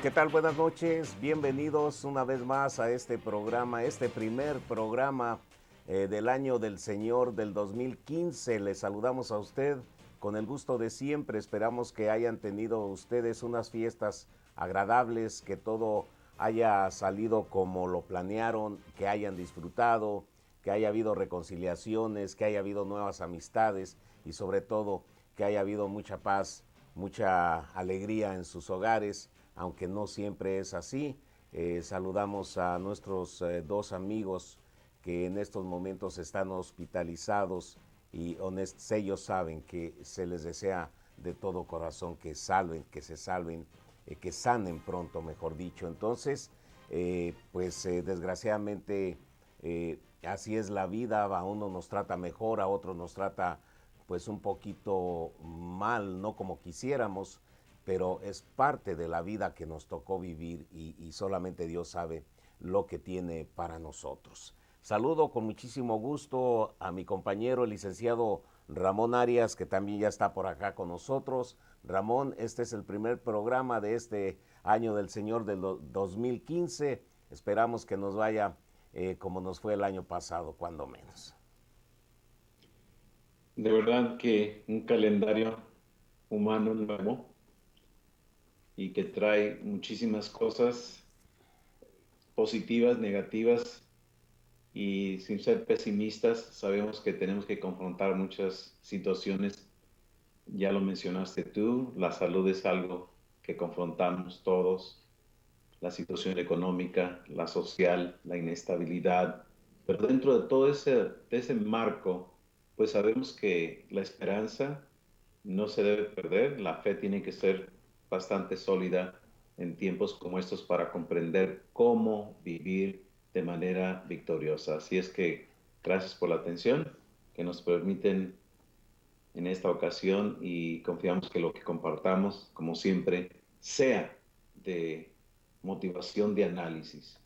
¿Qué tal? Buenas noches, bienvenidos una vez más a este programa, este primer programa del año del Señor del 2015. Les saludamos a usted con el gusto de siempre. Esperamos que hayan tenido ustedes unas fiestas agradables, que todo haya salido como lo planearon, que hayan disfrutado, que haya habido reconciliaciones, que haya habido nuevas amistades y sobre todo que haya habido mucha paz, mucha alegría en sus hogares, aunque no siempre es así. Saludamos a nuestros dos amigos que en estos momentos están hospitalizados y ellos saben que se les desea de todo corazón que se salven, que sanen pronto, mejor dicho. Entonces, desgraciadamente así es la vida, a uno nos trata mejor, a otro nos trata pues un poquito mal, no como quisiéramos, pero es parte de la vida que nos tocó vivir y solamente Dios sabe lo que tiene para nosotros. Saludo con muchísimo gusto a mi compañero, el licenciado Ramón Arias, que también ya está por acá con nosotros. Ramón, este es el primer programa de este año del Señor del 2015. Esperamos que nos vaya como nos fue el año pasado, cuando menos. De verdad que un calendario humano nuevo y que trae muchísimas cosas positivas, negativas y sin ser pesimistas, sabemos que tenemos que confrontar muchas situaciones. Ya lo mencionaste tú, la salud es algo que confrontamos todos, la situación económica, la social, la inestabilidad, pero dentro de todo ese marco, pues sabemos que la esperanza no se debe perder, la fe tiene que ser bastante sólida en tiempos como estos para comprender cómo vivir de manera victoriosa. Así es que gracias por la atención que nos permiten en esta ocasión y confiamos que lo que compartamos, como siempre, sea de motivación de análisis.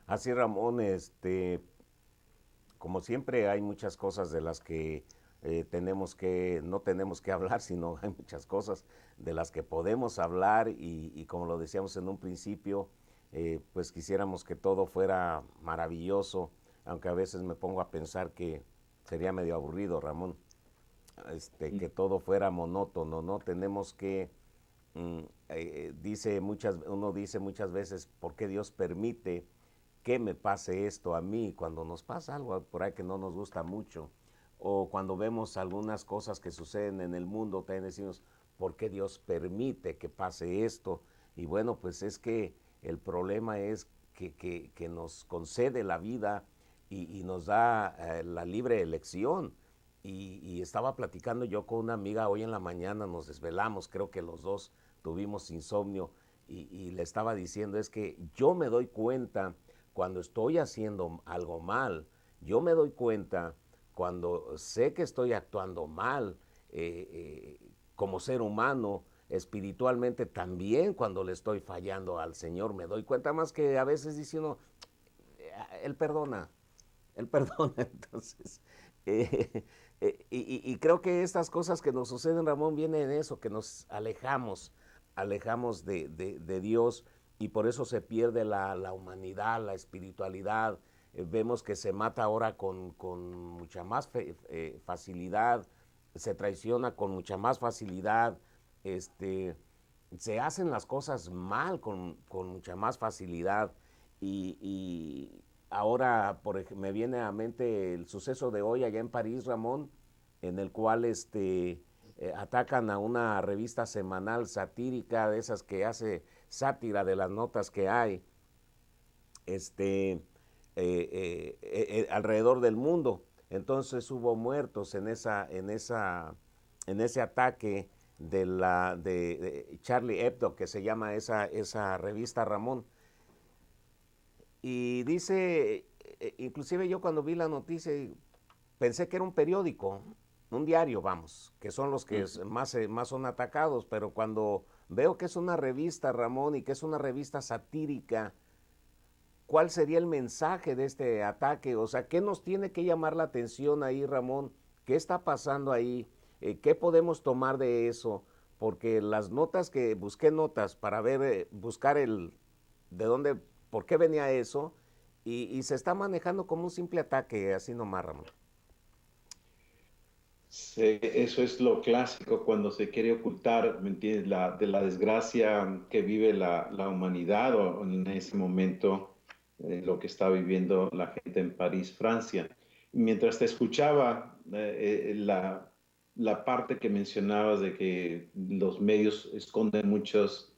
Así, Ramón, como siempre hay muchas cosas de las que no tenemos que hablar, sino hay muchas cosas de las que podemos hablar y como lo decíamos en un principio, pues quisiéramos que todo fuera maravilloso, aunque a veces me pongo a pensar que sería medio aburrido, Ramón, que todo fuera monótono, ¿no? Tenemos que, uno dice muchas veces, ¿por qué Dios permite que me pase esto a mí? Cuando nos pasa algo por ahí que no nos gusta mucho, o cuando vemos algunas cosas que suceden en el mundo, también decimos, ¿por qué Dios permite que pase esto? Y bueno, pues es que el problema es que nos concede la vida y nos da la libre elección. Y estaba platicando yo con una amiga hoy en la mañana, nos desvelamos, creo que los dos tuvimos insomnio, y le estaba diciendo, es que yo me doy cuenta cuando estoy haciendo algo mal, yo me doy cuenta cuando sé que estoy actuando mal como ser humano, espiritualmente también cuando le estoy fallando al Señor, me doy cuenta, más que a veces dice uno, Él perdona, Él perdona. Entonces, y creo que estas cosas que nos suceden, Ramón, vienen en eso, que nos alejamos de Dios, y por eso se pierde la humanidad, la espiritualidad. Vemos que se mata ahora con mucha más facilidad, se traiciona con mucha más facilidad, este, se hacen las cosas mal con mucha más facilidad. Y ahora me viene a mente el suceso de hoy allá en París, Ramón, en el cual atacan a una revista semanal satírica, de esas que hace sátira de las notas que hay alrededor del mundo. Entonces hubo muertos en ese ataque de Charlie Hebdo, que se llama esa revista, Ramón. Y dice, inclusive yo cuando vi la noticia pensé que era un periódico, un diario, vamos, que son los que más son atacados, pero cuando veo que es una revista, Ramón, y que es una revista satírica, ¿cuál sería el mensaje de este ataque? O sea, ¿qué nos tiene que llamar la atención ahí, Ramón? ¿Qué está pasando ahí? ¿Qué podemos tomar de eso? porque las notas que busqué notas para ver, buscar el de dónde, por qué venía eso, y se está manejando como un simple ataque, así nomás, Ramón. Eso es lo clásico cuando se quiere ocultar, ¿me entiendes? De la desgracia que vive la humanidad o en ese momento lo que está viviendo la gente en París, Francia. Mientras te escuchaba la parte que mencionabas de que los medios esconden muchos,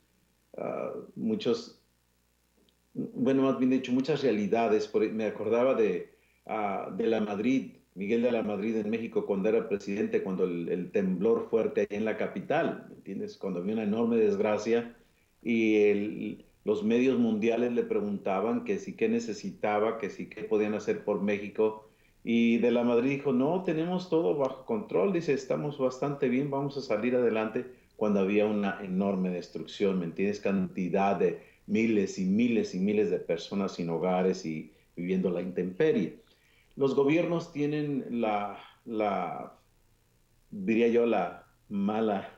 bueno, más bien dicho, muchas realidades. Me acordaba de la Madrid, Miguel de la Madrid en México cuando era presidente, cuando el temblor fuerte ahí en la capital, ¿me entiendes? Cuando había una enorme desgracia y los medios mundiales le preguntaban que si qué necesitaba, que si qué podían hacer por México. Y de la Madrid dijo, no, tenemos todo bajo control, dice, estamos bastante bien, vamos a salir adelante cuando había una enorme destrucción, ¿me entiendes? Cantidad de miles y miles y miles de personas sin hogares y viviendo la intemperie. Los gobiernos tienen diría yo, la mala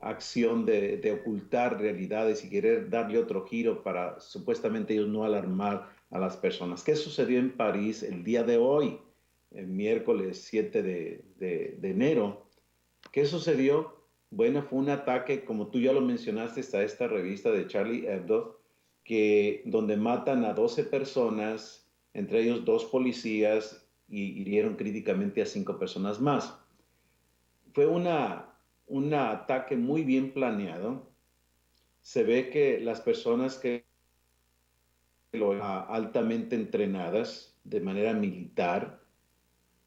acción de ocultar realidades y querer darle otro giro para supuestamente ellos no alarmar a las personas. ¿Qué sucedió en París el día de hoy, el miércoles 7 de enero? ¿Qué sucedió? Bueno, fue un ataque, como tú ya lo mencionaste, a esta revista de Charlie Hebdo, donde matan a 12 personas, entre ellos dos policías, y hirieron críticamente a 5 personas más. Fue un ataque muy bien planeado. Se ve que las personas que altamente entrenadas de manera militar,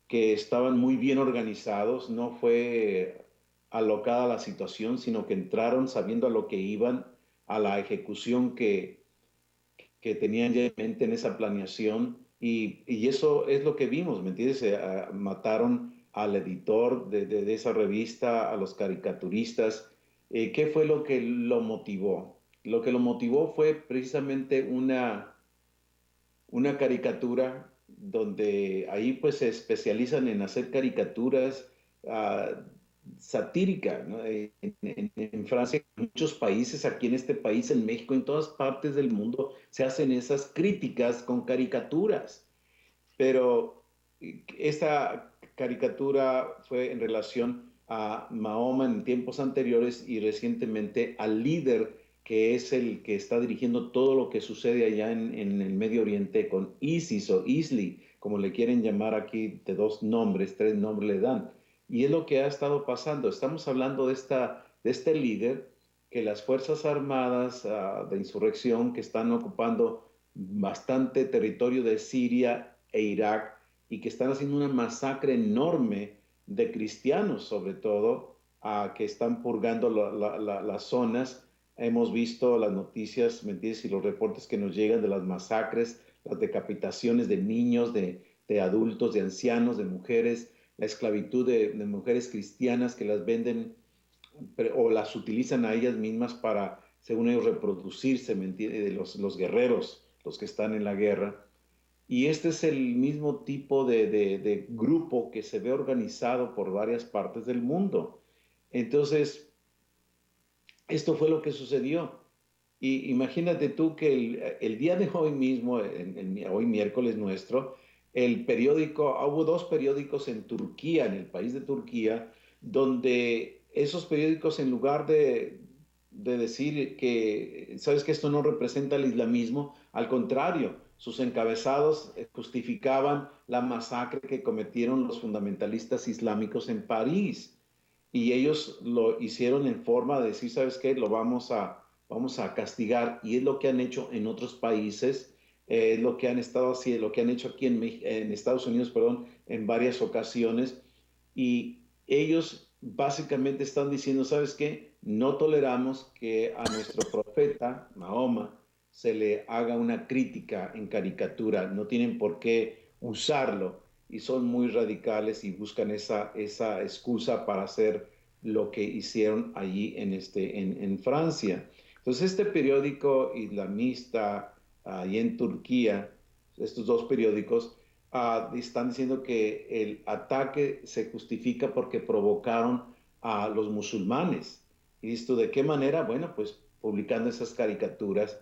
que estaban muy bien organizados, no fue alocada la situación, sino que entraron sabiendo a lo que iban, a la ejecución que tenían ya en mente en esa planeación, y eso es lo que vimos, ¿me entiendes? Mataron al editor de esa revista, a los caricaturistas. ¿Qué fue lo que lo motivó? Lo que lo motivó fue precisamente una caricatura donde ahí pues se especializan en hacer caricaturas satíricas, ¿no? En Francia, en muchos países, aquí en este país, en México, en todas partes del mundo, se hacen esas críticas con caricaturas. Pero esta caricatura fue en relación a Mahoma en tiempos anteriores y recientemente al líder que es el que está dirigiendo todo lo que sucede allá en el Medio Oriente con ISIS o ISLI, como le quieren llamar aquí, de dos nombres, tres nombres le dan. Y es lo que ha estado pasando. Estamos hablando de este líder que las Fuerzas Armadas de insurrección que están ocupando bastante territorio de Siria e Irak y que están haciendo una masacre enorme de cristianos, sobre todo, que están purgando las zonas. Hemos visto las noticias, ¿me entiendes? Y los reportes que nos llegan de las masacres, las decapitaciones de niños, de adultos, de ancianos, de mujeres, la esclavitud de mujeres cristianas que las venden o las utilizan a ellas mismas para, según ellos, reproducirse, ¿me entiendes? De los guerreros, los que están en la guerra. Y este es el mismo tipo de grupo que se ve organizado por varias partes del mundo. Entonces, esto fue lo que sucedió. Y imagínate tú que el día de hoy mismo, hoy miércoles nuestro, el periódico, hubo dos periódicos en Turquía, en el país de Turquía, donde esos periódicos en lugar de decir que, sabes que esto no representa el islamismo, al contrario, sus encabezados justificaban la masacre que cometieron los fundamentalistas islámicos en París. Y ellos lo hicieron en forma de decir, ¿sabes qué? Vamos a castigar. Y es lo que han hecho en otros países, es lo que han estado haciendo, lo que han hecho aquí en Estados Unidos, perdón, en varias ocasiones. Y ellos básicamente están diciendo, ¿sabes qué? No toleramos que a nuestro profeta, Mahoma, se le haga una crítica en caricatura. No tienen por qué usarlo y son muy radicales y buscan esa excusa para hacer lo que hicieron allí en Francia. Entonces, este periódico islamista allí en Turquía, estos dos periódicos, están diciendo que el ataque se justifica porque provocaron a los musulmanes. Y dices tú, ¿de qué manera? Bueno, pues publicando esas caricaturas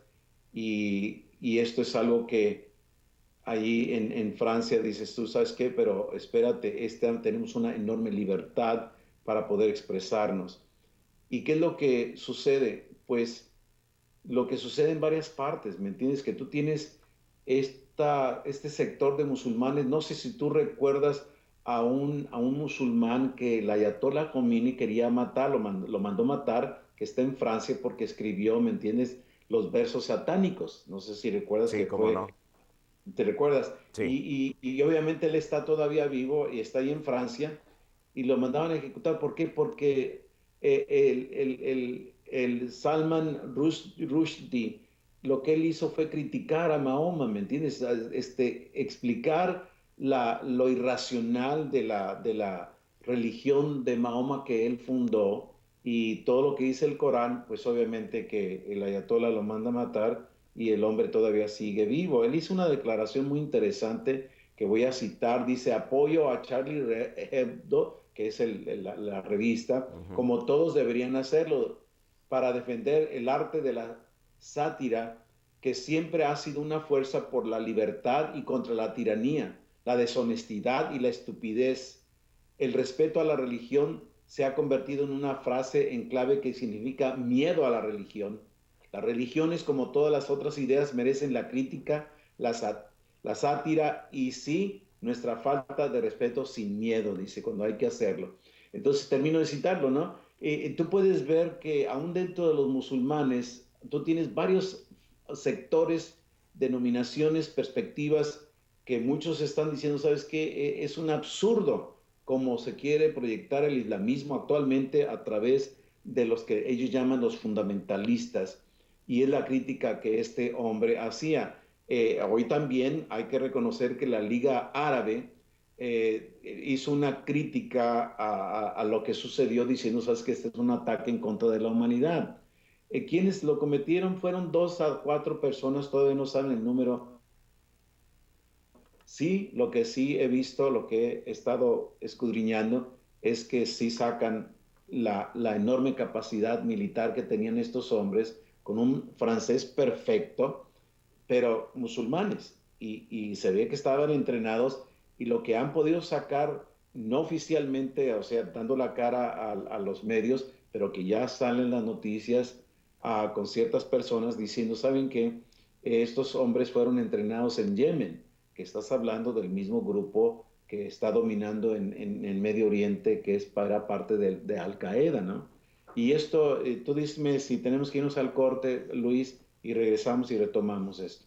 y esto es algo que allí en Francia dices tú, ¿sabes qué? Pero espérate, tenemos una enorme libertad para poder expresarnos. ¿Y qué es lo que sucede? Pues lo que sucede en varias partes, ¿me entiendes? Que tú tienes este sector de musulmanes, no sé si tú recuerdas a un musulmán que el Ayatollah Khomeini quería matar, lo mandó matar, que está en Francia porque escribió, ¿me entiendes? Los versos satánicos. No sé si recuerdas Sí, que cómo fue, no. ¿te recuerdas? Sí. Y obviamente él está todavía vivo y está ahí en Francia y lo mandaban a ejecutar. ¿Por qué? Porque el Salman Rushdie, lo que él hizo fue criticar a Mahoma, ¿me entiendes? Explicar lo irracional de la religión de Mahoma que él fundó y todo lo que dice el Corán, pues obviamente que el ayatollah lo manda a matar y el hombre todavía sigue vivo. Él hizo una declaración muy interesante que voy a citar, dice, apoyo a Charlie Hebdo, que es la revista, Ujú. como todos deberían hacerlo, para defender el arte de la sátira, que siempre ha sido una fuerza por la libertad y contra la tiranía, la deshonestidad y la estupidez. El respeto a la religión se ha convertido en una frase en clave que significa miedo a la religión. Las religiones, como todas las otras ideas, merecen la crítica, la sátira y sí nuestra falta de respeto sin miedo, dice, cuando hay que hacerlo. Entonces termino de citarlo, ¿no? Tú puedes ver que aún dentro de los musulmanes, tú tienes varios sectores, denominaciones, perspectivas que muchos están diciendo, ¿sabes qué? Es un absurdo cómo se quiere proyectar el islamismo actualmente a través de los que ellos llaman los fundamentalistas. Y es la crítica que este hombre hacía. Hoy también hay que reconocer que la Liga Árabe hizo una crítica a lo que sucedió diciendo, sabes que este es un ataque en contra de la humanidad. Quienes lo cometieron fueron 2 a 4 personas, todavía no saben el número. Sí, lo que sí he visto, lo que he estado escudriñando, es que sí sacan la enorme capacidad militar que tenían estos hombres con un francés perfecto, pero musulmanes. Y se ve que estaban entrenados y lo que han podido sacar, no oficialmente, o sea, dando la cara a los medios, pero que ya salen las noticias con ciertas personas diciendo, ¿saben qué? Estos hombres fueron entrenados en Yemen, que estás hablando del mismo grupo que está dominando en Medio Oriente, que es para parte de Al Qaeda, ¿no? Y esto, tú dime si tenemos que irnos al corte, Luis, y regresamos y retomamos esto.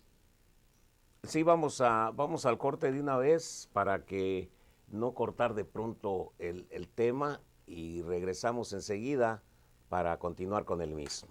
Sí, vamos al corte de una vez para que no cortar de pronto el tema y regresamos enseguida para continuar con el mismo.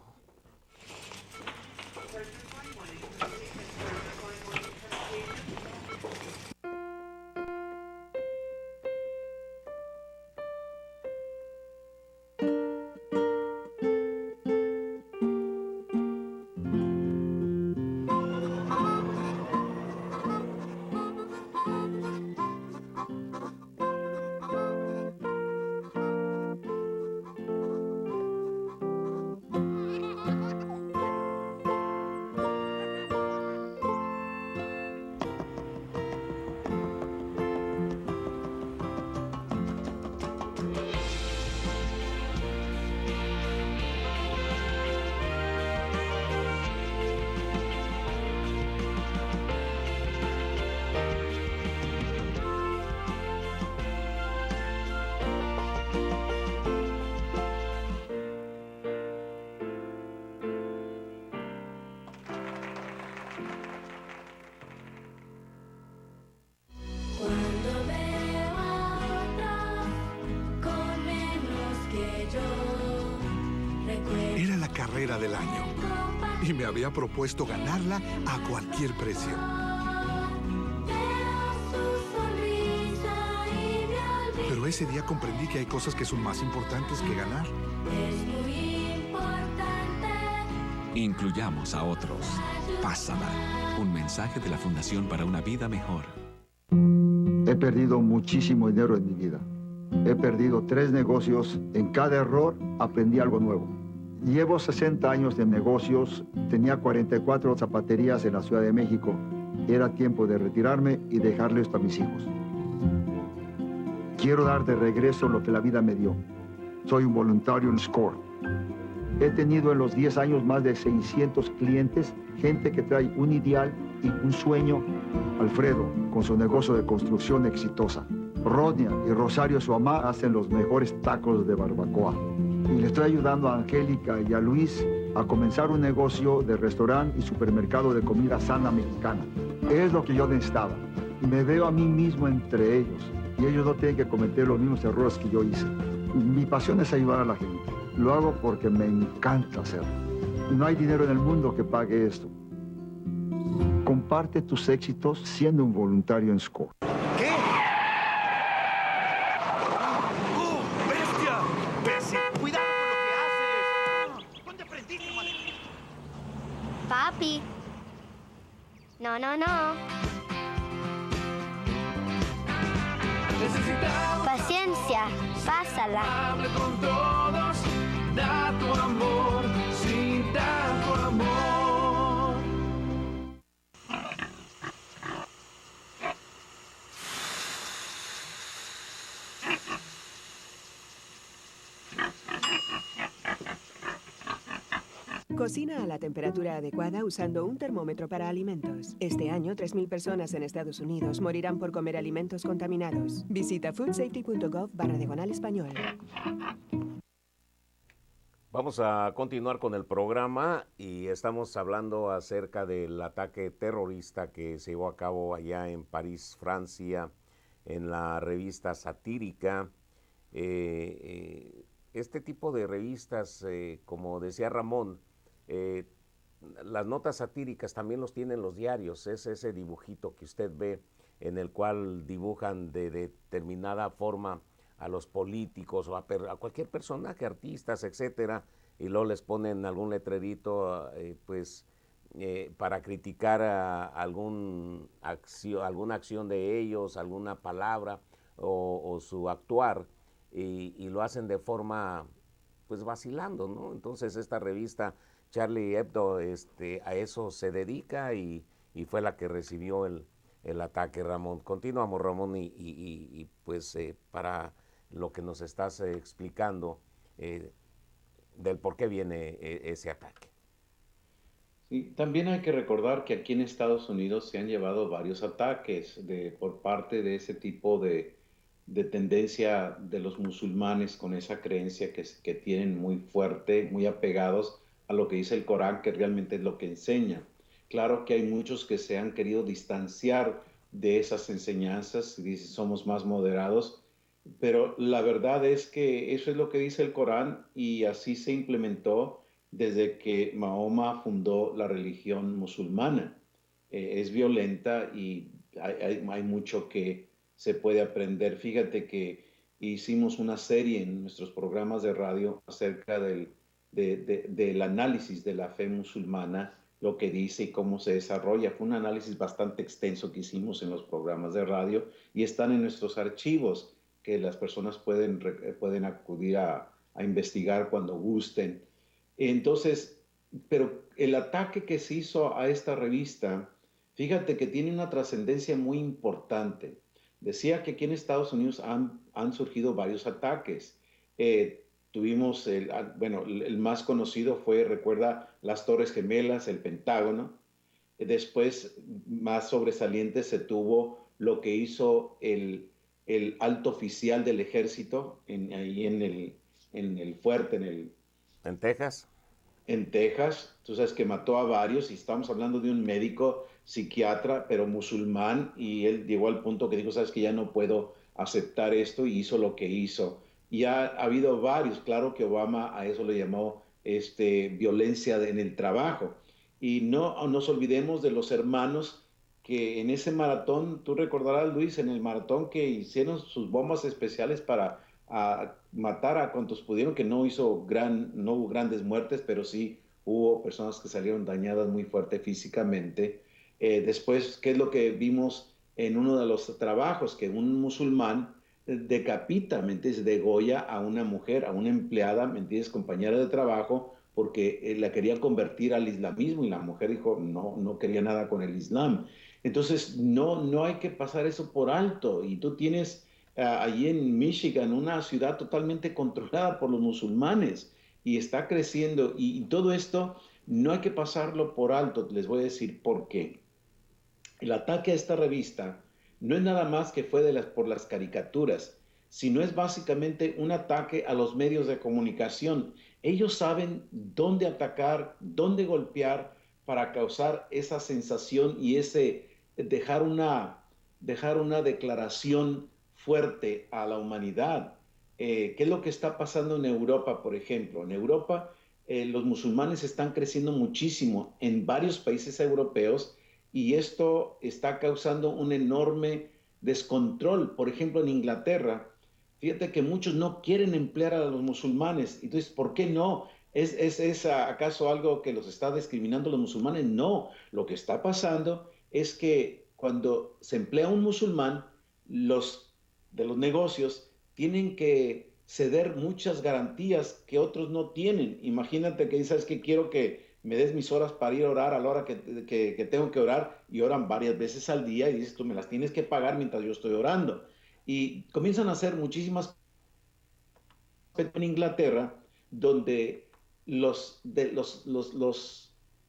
Cuando veo a otros con menos que yo, recuerdo Era la carrera del año y me había propuesto ganarla a cualquier precio. veo su sonrisa y me olvido. Pero ese día comprendí que hay cosas que son más importantes que ganar. Es muy importante. Incluyamos a otros. Pásala. Un mensaje de la Fundación para una Vida Mejor. He perdido muchísimo dinero en mi vida. He perdido 3 negocios. En cada error aprendí algo nuevo. Llevo 60 años de negocios, tenía 44 zapaterías en la Ciudad de México. Era tiempo de retirarme y dejarle esto a mis hijos. Quiero dar de regreso lo que la vida me dio. Soy un voluntario en SCORE. He tenido en los 10 años más de 600 clientes, gente que trae un ideal y un sueño. Alfredo, con su negocio de construcción exitosa. Rodnia y Rosario, su mamá, hacen los mejores tacos de barbacoa. Y le estoy ayudando a Angélica y a Luis a comenzar un negocio de restaurante y supermercado de comida sana mexicana. Es lo que yo necesitaba. Me veo a mí mismo entre ellos y ellos no tienen que cometer los mismos errores que yo hice. Mi pasión es ayudar a la gente. Lo hago porque me encanta hacerlo. No hay dinero en el mundo que pague esto. Comparte tus éxitos siendo un voluntario en SCORE. ¿Qué? ¡Bestia! ¡Bestia! ¡Cuidado con lo que haces! ¿Dónde aprendiste, maldito? Papi. No, no, no. Paciencia, pásala. Hable con todos, da tu amor, sí, da tu amor. Cocina a la temperatura adecuada usando un termómetro para alimentos. Este año, 3.000 personas en Estados Unidos morirán por comer alimentos contaminados. Visita foodsafety.gov/español. Vamos a continuar con el programa y estamos hablando acerca del ataque terrorista que se llevó a cabo allá en París, Francia, en la revista satírica. Este tipo de revistas, como decía Ramón, las notas satíricas también los tienen los diarios. Es ese dibujito que usted ve en el cual dibujan de determinada forma a los políticos o a cualquier personaje, artistas, etcétera, y luego les ponen algún letrerito para criticar alguna acción de ellos, alguna palabra o su actuar, y lo hacen de forma pues vacilando, ¿no? Entonces esta revista Charlie Hebdo a eso se dedica y fue la que recibió el ataque, Ramón. Continuamos, Ramón, y para lo que nos estás explicando del por qué viene ese ataque. Sí, también hay que recordar que aquí en Estados Unidos se han llevado varios ataques por parte de ese tipo de tendencia de los musulmanes con esa creencia que tienen muy fuerte, muy apegados a lo que dice el Corán, que realmente es lo que enseña. Claro que hay muchos que se han querido distanciar de esas enseñanzas, dicen somos más moderados, pero la verdad es que eso es lo que dice el Corán y así se implementó desde que Mahoma fundó la religión musulmana. Es violenta y hay mucho que se puede aprender. Fíjate que hicimos una serie en nuestros programas de radio acerca del análisis de la fe musulmana, lo que dice y cómo se desarrolla. Fue un análisis bastante extenso que hicimos en los programas de radio y están en nuestros archivos que las personas pueden acudir a investigar cuando gusten. Entonces, pero el ataque que se hizo a esta revista, fíjate que tiene una trascendencia muy importante. Decía que aquí en Estados Unidos han surgido varios ataques. Tuvimos, el más conocido fue, recuerda, las Torres Gemelas, el Pentágono. Después, más sobresaliente, se tuvo lo que hizo el alto oficial del ejército ahí en el fuerte, ¿En Texas? En Texas. Tú sabes que mató a varios y estamos hablando de un médico psiquiatra, pero musulmán, y él llegó al punto que dijo, sabes que ya no puedo aceptar esto, y hizo lo que hizo. Y ha habido varios, claro que Obama a eso le llamó violencia en el trabajo. Y no nos olvidemos de los hermanos que en ese maratón, tú recordarás, Luis, en el maratón que hicieron sus bombas especiales para matar a cuantos pudieron, que no hubo grandes muertes, pero sí hubo personas que salieron dañadas muy fuerte físicamente. Después, ¿qué es lo que vimos en uno de los trabajos? Que un musulmán decapita, ¿me entiendes? Degolla a una mujer, a una empleada, ¿me entiendes? Compañera de trabajo, porque la quería convertir al islamismo y la mujer dijo no quería nada con el Islam. Entonces no hay que pasar eso por alto. Y tú tienes allí en Michigan una ciudad totalmente controlada por los musulmanes y está creciendo y todo esto no hay que pasarlo por alto. Les voy a decir por qué. El ataque a esta revista no es nada más que fue por las caricaturas, sino es básicamente un ataque a los medios de comunicación. Ellos saben dónde atacar, dónde golpear para causar esa sensación y dejar una declaración fuerte a la humanidad. ¿Qué es lo que está pasando en Europa, por ejemplo? En Europa los musulmanes están creciendo muchísimo en varios países europeos y esto está causando un enorme descontrol. Por ejemplo, en Inglaterra, fíjate que muchos no quieren emplear a los musulmanes. Entonces, ¿por qué no? ¿Es acaso algo que los está discriminando los musulmanes? No. Lo que está pasando es que cuando se emplea un musulmán, los de los negocios tienen que ceder muchas garantías que otros no tienen. Imagínate que dices que quiero que me des mis horas para ir a orar a la hora que tengo que orar y oran varias veces al día y dices tú me las tienes que pagar mientras yo estoy orando. Y comienzan a hacer muchísimas cosas en Inglaterra donde los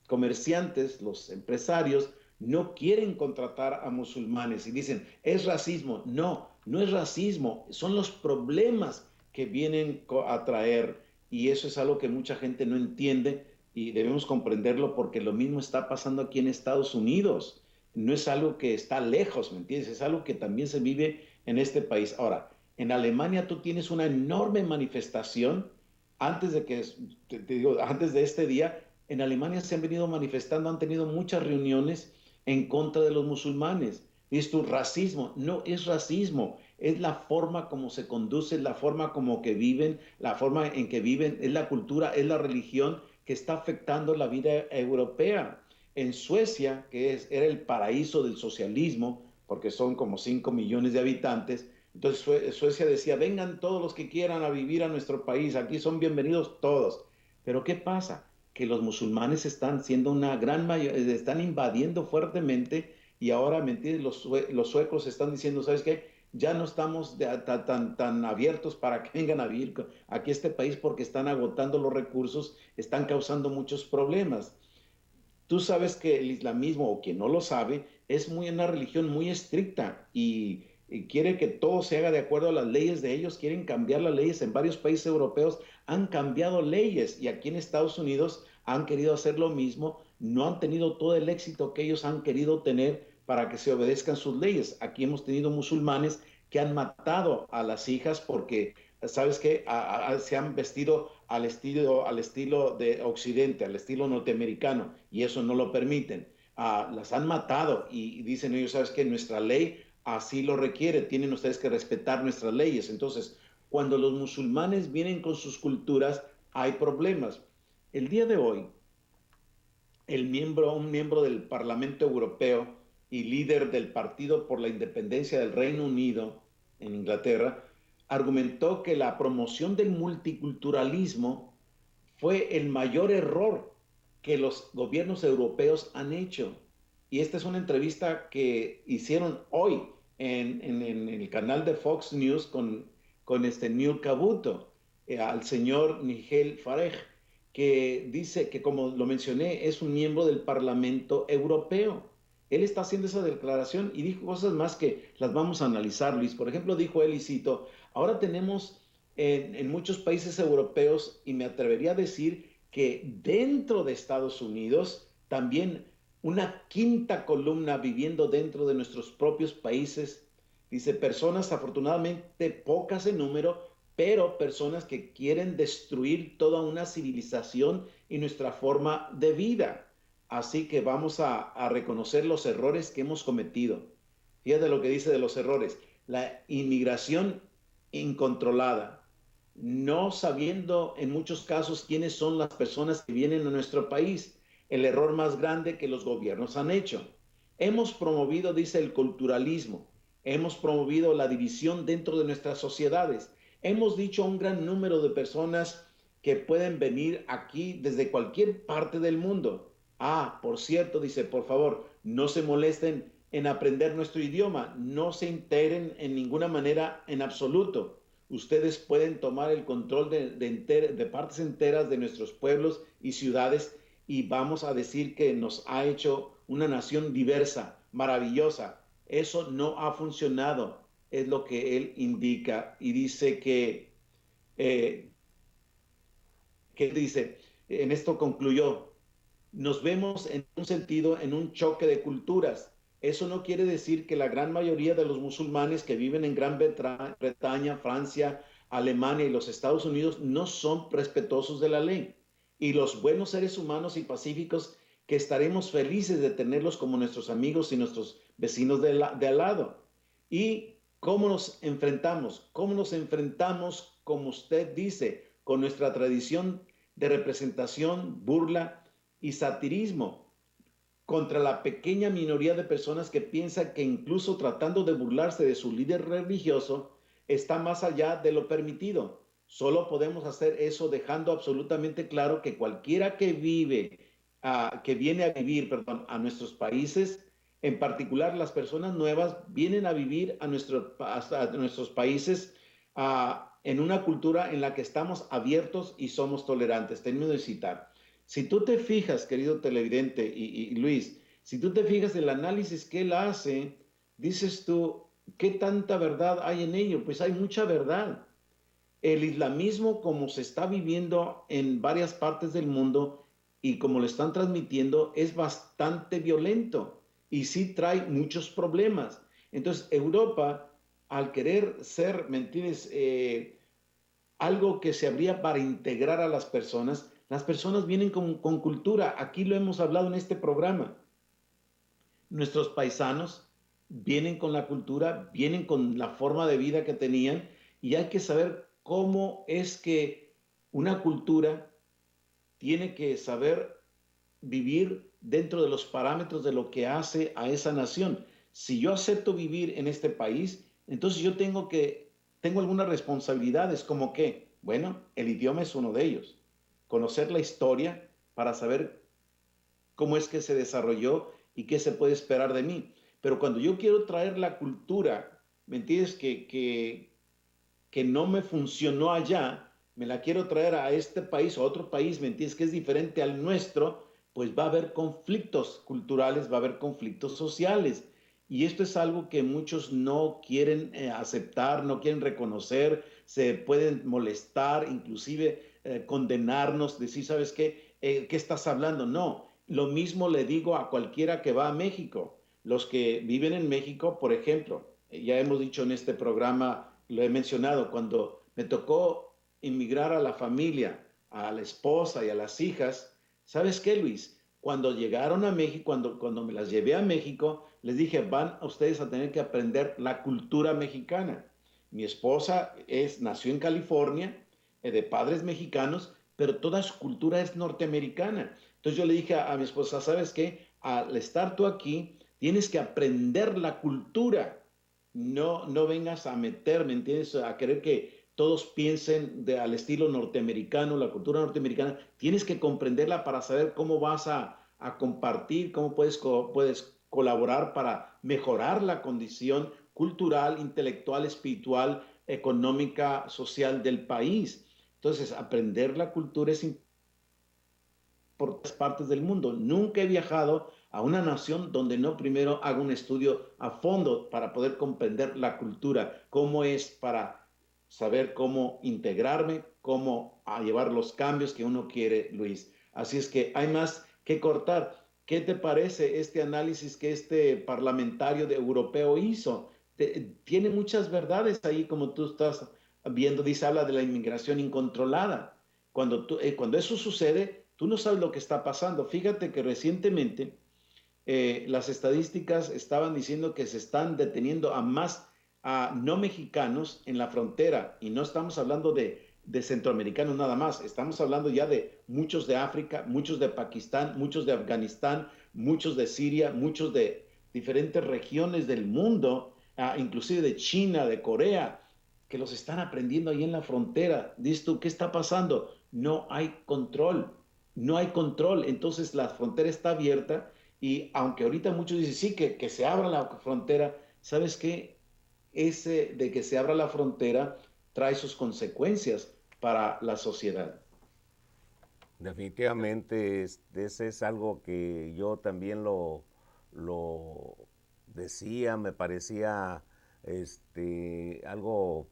comerciantes, los empresarios no quieren contratar a musulmanes y dicen, es racismo. No es racismo, son los problemas que vienen a traer y eso es algo que mucha gente no entiende y debemos comprenderlo porque lo mismo está pasando aquí en Estados Unidos. No es algo que está lejos, ¿me entiendes? Es algo que también se vive en este país. Ahora, en Alemania tú tienes una enorme manifestación. Antes de este día, en Alemania se han venido manifestando, han tenido muchas reuniones en contra de los musulmanes. Dices tú, racismo. No es racismo, es la forma como se conduce, la forma como que viven, la forma en que viven, es la cultura, es la religión que está afectando la vida europea. En Suecia, que era el paraíso del socialismo, porque son como 5 millones de habitantes, entonces Suecia decía, vengan todos los que quieran a vivir a nuestro país, aquí son bienvenidos todos. Pero ¿qué pasa? Que los musulmanes están siendo una gran mayoría, están invadiendo fuertemente y ahora, ¿me entiendes? Los suecos están diciendo, ¿sabes qué? Ya no estamos tan abiertos para que vengan a vivir aquí a este país porque están agotando los recursos, están causando muchos problemas. Tú sabes que el islamismo, o quien no lo sabe, es una religión muy estricta y quiere que todo se haga de acuerdo a las leyes de ellos, quieren cambiar las leyes. En varios países europeos han cambiado leyes y aquí en Estados Unidos han querido hacer lo mismo, no han tenido todo el éxito que ellos han querido tener para que se obedezcan sus leyes. Aquí hemos tenido musulmanes que han matado a las hijas porque, ¿sabes qué? Se han vestido al estilo de Occidente, al estilo norteamericano, y eso no lo permiten. Las han matado y dicen ellos, ¿sabes qué? Nuestra ley así lo requiere, tienen ustedes que respetar nuestras leyes. Entonces, cuando los musulmanes vienen con sus culturas, hay problemas. El día de hoy, un miembro del Parlamento Europeo y líder del Partido por la Independencia del Reino Unido en Inglaterra, argumentó que la promoción del multiculturalismo fue el mayor error que los gobiernos europeos han hecho. Y esta es una entrevista que hicieron hoy en el canal de Fox News con Neil Cavuto, al señor Nigel Farage, que dice que, como lo mencioné, es un miembro del Parlamento Europeo. Él está haciendo esa declaración y dijo cosas más que las vamos a analizar, Luis. Por ejemplo, dijo él, y cito, ahora tenemos en muchos países europeos, y me atrevería a decir que dentro de Estados Unidos, también una quinta columna viviendo dentro de nuestros propios países. Dice, personas afortunadamente pocas en número, pero personas que quieren destruir toda una civilización y nuestra forma de vida. Así que vamos a reconocer los errores que hemos cometido. Fíjate lo que dice de los errores. La inmigración incontrolada, no sabiendo en muchos casos quiénes son las personas que vienen a nuestro país. El error más grande que los gobiernos han hecho. Hemos promovido, dice, el culturalismo. Hemos promovido la división dentro de nuestras sociedades. Hemos dicho a un gran número de personas que pueden venir aquí desde cualquier parte del mundo. Ah, por cierto, dice, por favor, no se molesten en aprender nuestro idioma, no se integren en ninguna manera en absoluto. Ustedes pueden tomar el control de partes enteras de nuestros pueblos y ciudades y vamos a decir que nos ha hecho una nación diversa, maravillosa. Eso no ha funcionado, es lo que él indica y dice que dice, en esto concluyó, nos vemos en un sentido, en un choque de culturas. Eso no quiere decir que la gran mayoría de los musulmanes que viven en Gran Bretaña, Francia, Alemania y los Estados Unidos no son respetuosos de la ley. Y los buenos seres humanos y pacíficos que estaremos felices de tenerlos como nuestros amigos y nuestros vecinos de al lado. ¿Y cómo nos enfrentamos? ¿Cómo nos enfrentamos, como usted dice, con nuestra tradición de representación, burla y satirismo contra la pequeña minoría de personas que piensan que incluso tratando de burlarse de su líder religioso está más allá de lo permitido? Solo podemos hacer eso dejando absolutamente claro que cualquiera que viene a vivir, a nuestros países, en particular las personas nuevas, vienen a vivir a nuestros países en una cultura en la que estamos abiertos y somos tolerantes. Termino de citar. Si tú te fijas, querido televidente y Luis, si tú te fijas en el análisis que él hace, dices tú, ¿qué tanta verdad hay en ello? Pues hay mucha verdad. El islamismo, como se está viviendo en varias partes del mundo y como lo están transmitiendo, es bastante violento y sí trae muchos problemas. Entonces, Europa, al querer ser, ¿me entiendes?, algo que se abría para integrar a las personas vienen con cultura. Aquí lo hemos hablado en este programa. Nuestros paisanos vienen con la cultura, vienen con la forma de vida que tenían y hay que saber cómo es que una cultura tiene que saber vivir dentro de los parámetros de lo que hace a esa nación. Si yo acepto vivir en este país, entonces yo tengo algunas responsabilidades, como que, bueno, el idioma es uno de ellos. Conocer la historia para saber cómo es que se desarrolló y qué se puede esperar de mí. Pero cuando yo quiero traer la cultura, ¿me entiendes? Que no me funcionó allá, me la quiero traer a este país o a otro país, ¿me entiendes? Que es diferente al nuestro, pues va a haber conflictos culturales, va a haber conflictos sociales. Y esto es algo que muchos no quieren aceptar, no quieren reconocer, se pueden molestar, inclusive condenarnos, decir, ¿sabes qué? ¿Qué estás hablando? No, lo mismo le digo a cualquiera que va a México. Los que viven en México, por ejemplo, ya hemos dicho en este programa, lo he mencionado, cuando me tocó inmigrar a la familia, a la esposa y a las hijas, ¿sabes qué, Luis? Cuando llegaron a México, cuando me las llevé a México, les dije, van a ustedes a tener que aprender la cultura mexicana. Mi esposa nació en California, de padres mexicanos, pero toda su cultura es norteamericana. Entonces yo le dije a mi esposa, ¿sabes qué? Al estar tú aquí, tienes que aprender la cultura. No vengas a meterme, ¿entiendes? A querer que todos piensen al estilo norteamericano, la cultura norteamericana. Tienes que comprenderla para saber cómo vas a compartir, cómo puedes colaborar para mejorar la condición cultural, intelectual, espiritual, económica, social del país. Entonces, aprender la cultura es importante por todas partes del mundo. Nunca he viajado a una nación donde no primero haga un estudio a fondo para poder comprender la cultura, cómo es para saber cómo integrarme, cómo llevar los cambios que uno quiere, Luis. Así es que hay más que cortar. ¿Qué te parece este análisis que este parlamentario europeo hizo? Tiene muchas verdades ahí, como tú estás viendo, dice, habla de la inmigración incontrolada. Cuando eso sucede, tú no sabes lo que está pasando. Fíjate que recientemente las estadísticas estaban diciendo que se están deteniendo a más no mexicanos en la frontera, y no estamos hablando de centroamericanos nada más, estamos hablando ya de muchos de África, muchos de Pakistán, muchos de Afganistán, muchos de Siria, muchos de diferentes regiones del mundo, inclusive de China, de Corea, que los están aprendiendo ahí en la frontera. Dices tú, ¿qué está pasando? no hay control, no hay control. Entonces la frontera está abierta y aunque ahorita muchos dicen, sí, que se abra la frontera, ¿sabes qué? Ese de que se abra la frontera trae sus consecuencias para la sociedad. Definitivamente, ese es algo que yo también lo decía, me parecía algo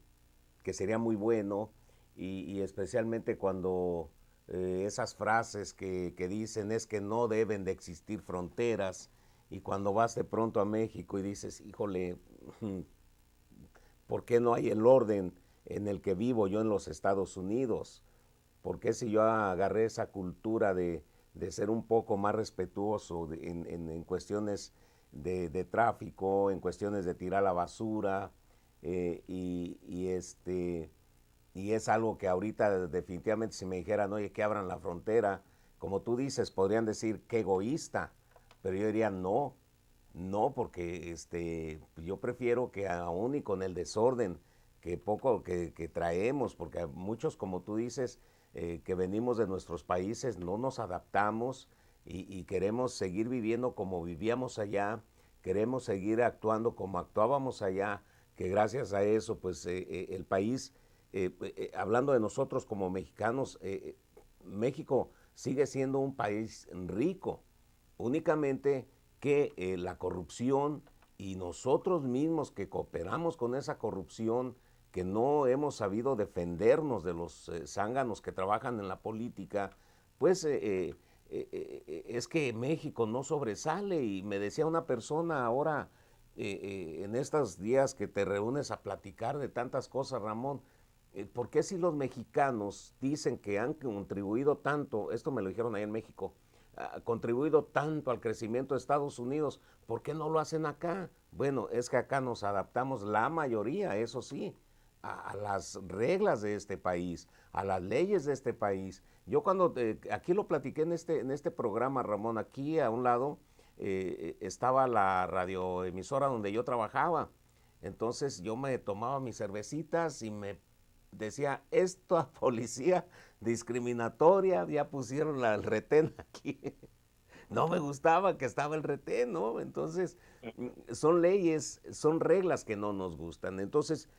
que sería muy bueno y especialmente cuando esas frases que dicen es que no deben de existir fronteras y cuando vas de pronto a México y dices, híjole, ¿por qué no hay el orden en el que vivo yo en los Estados Unidos? ¿Por qué si yo agarré esa cultura de ser un poco más respetuoso en cuestiones de tráfico, en cuestiones de tirar la basura, y es algo que ahorita definitivamente si me dijeran, oye, que abran la frontera, como tú dices, podrían decir qué egoísta, pero yo diría no, no, porque yo prefiero que aún y con el desorden que traemos, porque muchos, como tú dices, que venimos de nuestros países, no nos adaptamos y queremos seguir viviendo como vivíamos allá, queremos seguir actuando como actuábamos allá, que gracias a eso, pues el país, hablando de nosotros como mexicanos, México sigue siendo un país rico, únicamente que la corrupción y nosotros mismos que cooperamos con esa corrupción, que no hemos sabido defendernos de los zánganos que trabajan en la política, pues es que México no sobresale. Y me decía una persona ahora, en estos días que te reúnes a platicar de tantas cosas, Ramón, ¿por qué si los mexicanos dicen que han contribuido tanto, esto me lo dijeron ahí en México, contribuido tanto al crecimiento de Estados Unidos, ¿por qué no lo hacen acá? Bueno, es que acá nos adaptamos la mayoría, eso sí, a las reglas de este país, a las leyes de este país. Yo cuando, aquí lo platiqué en este programa, Ramón, aquí a un lado estaba la radioemisora donde yo trabajaba. Entonces yo me tomaba mis cervecitas y me decía, esto a policía discriminatoria, ya pusieron el retén aquí. No me gustaba que estaba el retén, ¿no? Entonces, son leyes, son reglas que no nos gustan. Entonces,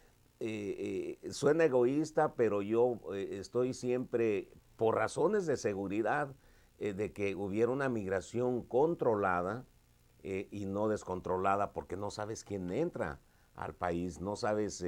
suena egoísta, pero yo estoy siempre, por razones de seguridad, de que hubiera una migración controlada y no descontrolada, porque no sabes quién entra al país, no sabes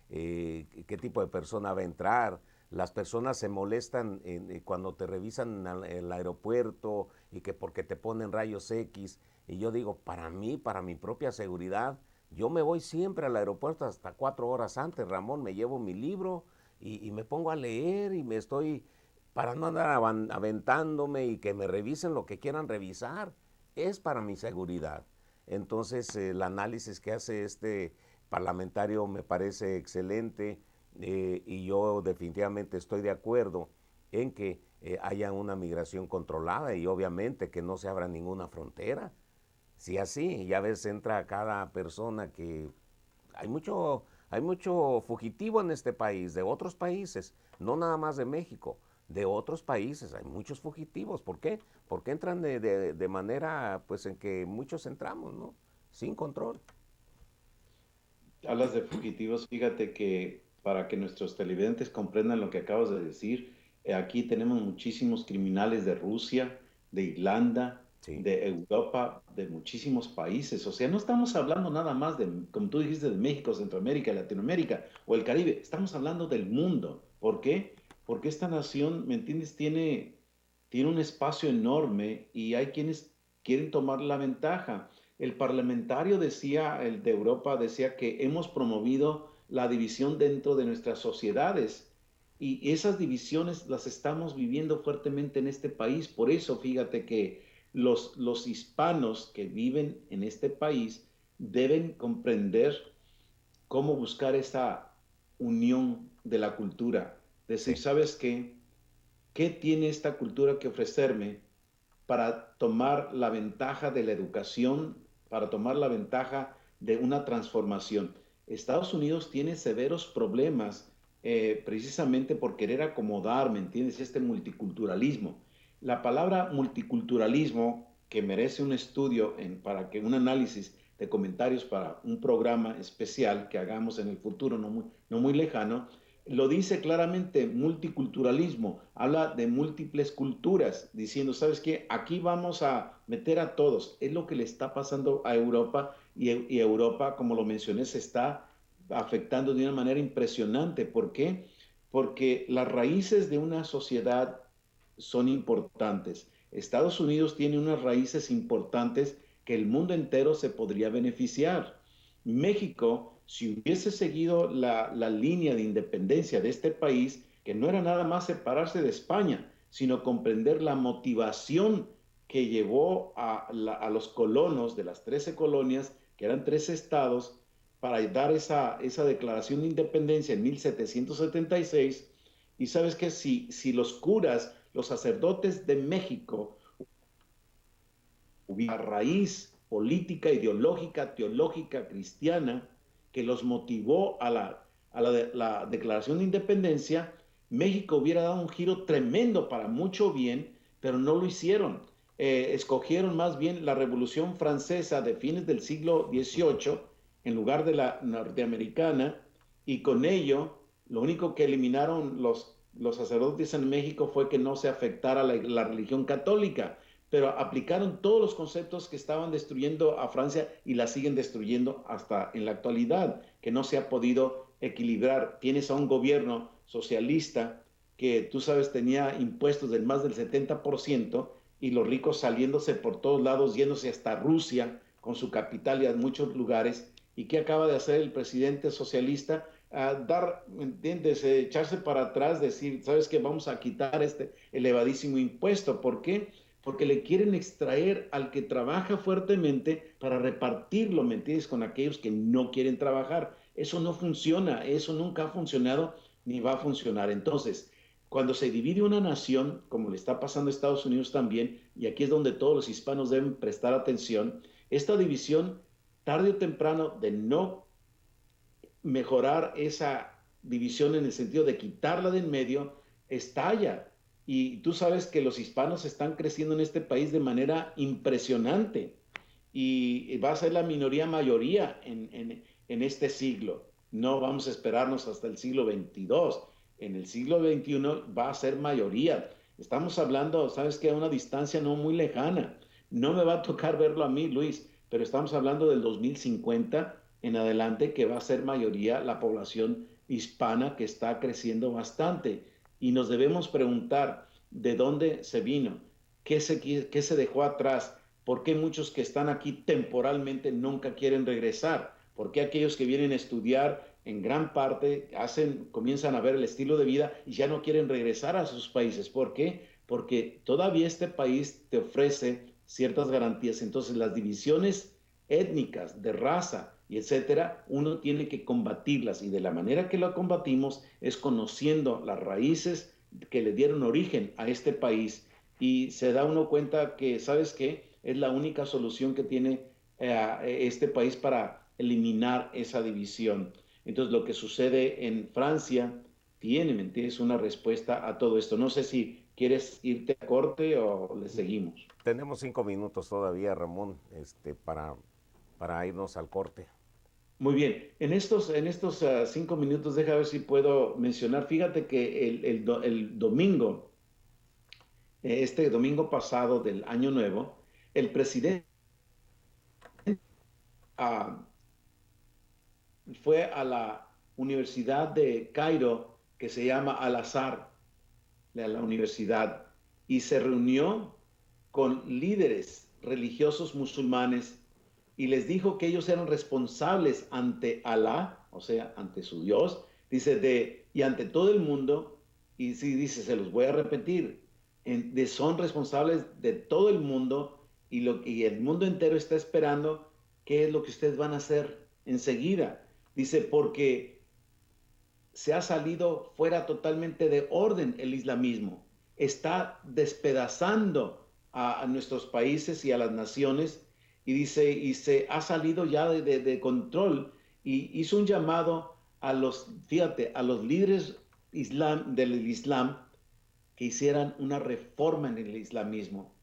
qué tipo de persona va a entrar. Las personas se molestan cuando te revisan en el aeropuerto y que porque te ponen rayos X. Y yo digo, para mí, para mi propia seguridad, yo me voy siempre al aeropuerto hasta 4 horas antes, Ramón, me llevo mi libro y me pongo a leer y me estoy, para no andar aventándome y que me revisen lo que quieran revisar, es para mi seguridad. Entonces, el análisis que hace este parlamentario me parece excelente y yo definitivamente estoy de acuerdo en que haya una migración controlada y obviamente que no se abra ninguna frontera. Si así, ya ves, entra cada persona que hay mucho fugitivo en este país, de otros países, no nada más de México, de otros países, hay muchos fugitivos. ¿Por qué? Porque entran de manera, pues, en que muchos entramos, ¿no? Sin control. Hablas de fugitivos, fíjate que para que nuestros televidentes comprendan lo que acabas de decir, aquí tenemos muchísimos criminales de Rusia, de Irlanda, Sí. de Europa, de muchísimos países. O sea, no estamos hablando nada más de, como tú dijiste, de México, Centroamérica, Latinoamérica o el Caribe. Estamos hablando del mundo. ¿Por qué? Porque esta nación, ¿me entiendes? Tiene un espacio enorme y hay quienes quieren tomar la ventaja. El parlamentario decía, el de Europa decía que hemos promovido la división dentro de nuestras sociedades y esas divisiones las estamos viviendo fuertemente en este país. Por eso, fíjate que los hispanos que viven en este país deben comprender cómo buscar esa unión de la cultura. Decir, Sí. ¿sabes qué? ¿Qué tiene esta cultura que ofrecerme para tomar la ventaja de la educación, para tomar la ventaja de una transformación? Estados Unidos tiene severos problemas precisamente por querer acomodar, ¿me entiendes? Este multiculturalismo. La palabra multiculturalismo, que merece un estudio para que un análisis de comentarios para un programa especial que hagamos en el futuro no muy lejano, lo dice claramente, multiculturalismo, habla de múltiples culturas, diciendo, ¿sabes qué? Aquí vamos a meter a todos. Es lo que le está pasando a Europa y Europa, como lo mencioné, se está afectando de una manera impresionante. ¿Por qué? Porque las raíces de una sociedad son importantes. Estados Unidos tiene unas raíces importantes que el mundo entero se podría beneficiar. México, si hubiese seguido la línea de independencia de este país, que no era nada más separarse de España, sino comprender la motivación que llevó a los colonos de las 13 colonias, que eran 13 estados, para dar esa declaración de independencia en 1776. Y sabes que si los curas, los sacerdotes de México, hubiera raíz política, ideológica, teológica, cristiana, que los motivó a la declaración de independencia, México hubiera dado un giro tremendo para mucho bien, pero no lo hicieron. Escogieron más bien la Revolución Francesa de fines del siglo XVIII en lugar de la norteamericana, y con ello lo único que eliminaron los sacerdotes en México fue que no se afectara la religión católica, pero aplicaron todos los conceptos que estaban destruyendo a Francia y la siguen destruyendo hasta en la actualidad, que no se ha podido equilibrar. Tienes a un gobierno socialista que, tú sabes, tenía impuestos del más del 70% y los ricos saliéndose por todos lados, yéndose hasta Rusia con su capital y a muchos lugares. ¿Y qué acaba de hacer el presidente socialista? ¿Entiendes? Echarse para atrás, decir, ¿sabes qué? Vamos a quitar este elevadísimo impuesto. ¿Por qué? Porque le quieren extraer al que trabaja fuertemente para repartirlo, ¿me entiendes?, con aquellos que no quieren trabajar. Eso no funciona, eso nunca ha funcionado ni va a funcionar. Entonces, cuando se divide una nación, como le está pasando a Estados Unidos también, y aquí es donde todos los hispanos deben prestar atención, esta división, tarde o temprano, de no mejorar esa división en el sentido de quitarla de en medio, estalla. Y tú sabes que los hispanos están creciendo en este país de manera impresionante y va a ser la minoría mayoría en este siglo. No vamos a esperarnos hasta el siglo XXII. En el siglo XXI va a ser mayoría. Estamos hablando, ¿sabes qué?, a una distancia no muy lejana. No me va a tocar verlo a mí, Luis, pero estamos hablando del 2050 en adelante, que va a ser mayoría la población hispana, que está creciendo bastante. Y nos debemos preguntar de dónde se vino, qué se dejó atrás, por qué muchos que están aquí temporalmente nunca quieren regresar, por qué aquellos que vienen a estudiar en gran parte comienzan a ver el estilo de vida y ya no quieren regresar a sus países. ¿Por qué? Porque todavía este país te ofrece ciertas garantías. Entonces las divisiones étnicas, de raza y etcétera, uno tiene que combatirlas, y de la manera que lo combatimos es conociendo las raíces que le dieron origen a este país, y se da uno cuenta que, ¿sabes qué?, es la única solución que tiene este país para eliminar esa división. Entonces lo que sucede en Francia ¿me entiendes?, una respuesta a todo esto. No sé si quieres irte a corte o le seguimos. Tenemos 5 minutos todavía, Ramón, para irnos al corte. Muy bien, en estos 5 minutos, deja ver si puedo mencionar. Fíjate que el domingo, este domingo pasado del Año Nuevo, el presidente fue a la Universidad de Cairo, que se llama Al-Azhar, la universidad, y se reunió con líderes religiosos musulmanes y les dijo que ellos eran responsables ante Alá, o sea, ante su Dios, dice, y ante todo el mundo, y sí, dice, se los voy a repetir, son responsables de todo el mundo, y el mundo entero está esperando qué es lo que ustedes van a hacer enseguida. Dice, porque se ha salido fuera totalmente de orden el islamismo, está despedazando a nuestros países y a las naciones, y dice, y se ha salido ya de control, y hizo un llamado fíjate, a los líderes del Islam que hicieran una reforma en el islamismo.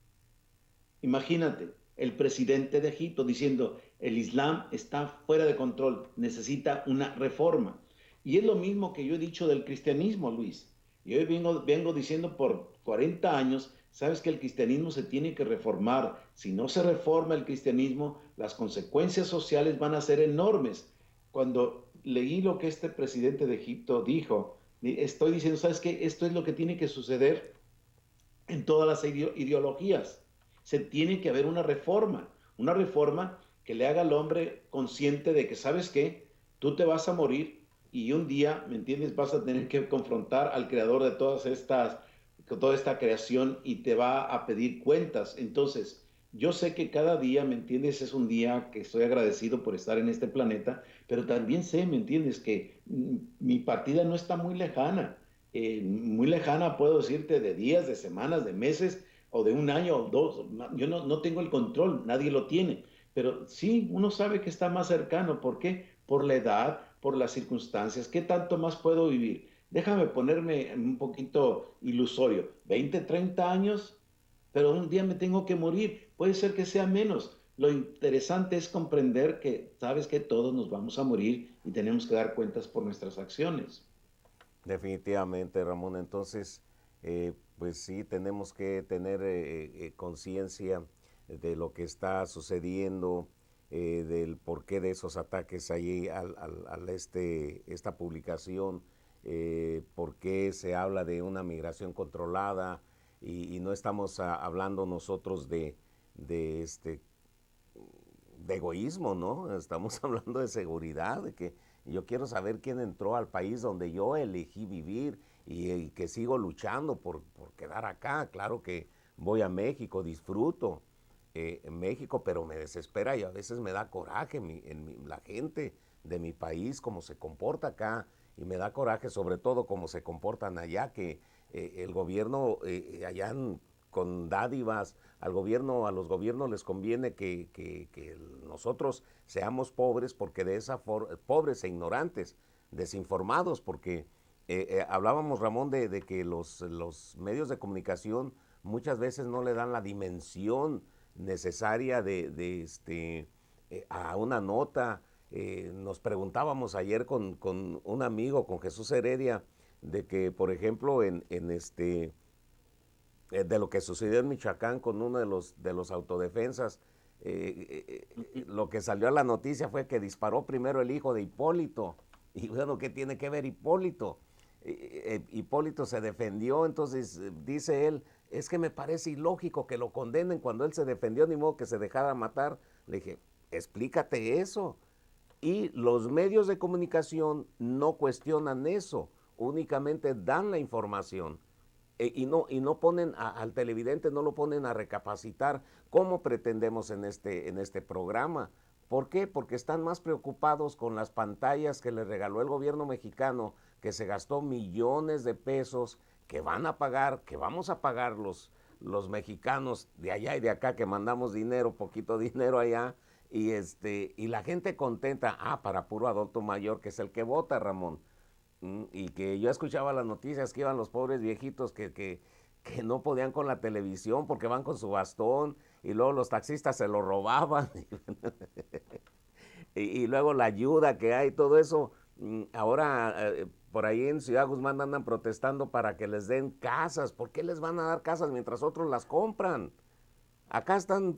Imagínate, el presidente de Egipto diciendo, el Islam está fuera de control, necesita una reforma. Y es lo mismo que yo he dicho del cristianismo, Luis. Yo vengo diciendo por 40 años, sabes que el cristianismo se tiene que reformar. Si no se reforma el cristianismo, las consecuencias sociales van a ser enormes. Cuando leí lo que este presidente de Egipto dijo, estoy diciendo, ¿sabes qué? Esto es lo que tiene que suceder en todas las ideologías. Se tiene que haber una reforma que le haga al hombre consciente de que, ¿sabes qué? Tú te vas a morir y un día, ¿me entiendes? Vas a tener que confrontar al creador de toda esta creación y te va a pedir cuentas. Entonces, yo sé que cada día, ¿me entiendes? Es un día que estoy agradecido por estar en este planeta, pero también sé, ¿me entiendes? Que mi partida no está muy lejana. Muy lejana, puedo decirte, de días, de semanas, de meses, o de un año o dos. Yo no tengo el control, nadie lo tiene. Pero sí, uno sabe que está más cercano. ¿Por qué? Por la edad, por las circunstancias. ¿Qué tanto más puedo vivir? Déjame ponerme un poquito ilusorio. 20, 30 años, pero un día me tengo que morir. Puede ser que sea menos. Lo interesante es comprender que, sabes que todos nos vamos a morir y tenemos que dar cuentas por nuestras acciones. Definitivamente, Ramón. Entonces, pues sí, tenemos que tener conciencia de lo que está sucediendo, del porqué de esos ataques allí esta publicación, por qué se habla de una migración controlada y no estamos hablando nosotros de egoísmo, ¿no? Estamos hablando de seguridad, de que yo quiero saber quién entró al país donde yo elegí vivir y que sigo luchando por quedar acá. Claro que voy a México, disfruto en México, pero me desespera y a veces me da coraje la gente de mi país, cómo se comporta acá, y me da coraje sobre todo cómo se comportan allá, que el gobierno allá con dádivas, a los gobiernos les conviene que nosotros seamos pobres, porque pobres e ignorantes, desinformados, porque hablábamos, Ramón, de que los medios de comunicación muchas veces no le dan la dimensión necesaria a una nota. Nos preguntábamos ayer con un amigo, con Jesús Heredia, de que, por ejemplo, de lo que sucedió en Michoacán con uno de los autodefensas, lo que salió a la noticia fue que disparó primero el hijo de Hipólito. Y bueno, ¿qué tiene que ver Hipólito? Hipólito se defendió, entonces dice él, es que me parece ilógico que lo condenen cuando él se defendió, ni modo que se dejara matar. Le dije, explícate eso. Y los medios de comunicación no cuestionan eso, únicamente dan la información. Y no ponen al televidente, no lo ponen a recapacitar, como pretendemos en este programa. ¿Por qué? Porque están más preocupados con las pantallas que les regaló el gobierno mexicano, que se gastó millones de pesos, que van a pagar, que vamos a pagar los mexicanos de allá y de acá, que mandamos dinero, poquito dinero allá, y la gente contenta, para puro adulto mayor, que es el que vota, Ramón. Y que yo escuchaba las noticias que iban los pobres viejitos que no podían con la televisión porque van con su bastón, y luego los taxistas se lo robaban y luego la ayuda que hay, todo eso. Ahora por ahí en Ciudad Guzmán andan protestando para que les den casas. ¿Por qué les van a dar casas mientras otros las compran? Acá están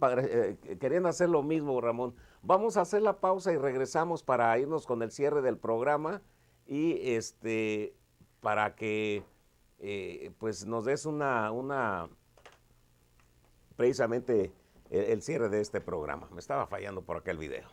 queriendo hacer lo mismo, Ramón. Vamos a hacer la pausa y regresamos para irnos con el cierre del programa y para que pues nos des precisamente el cierre de este programa. Me estaba fallando por acá el video.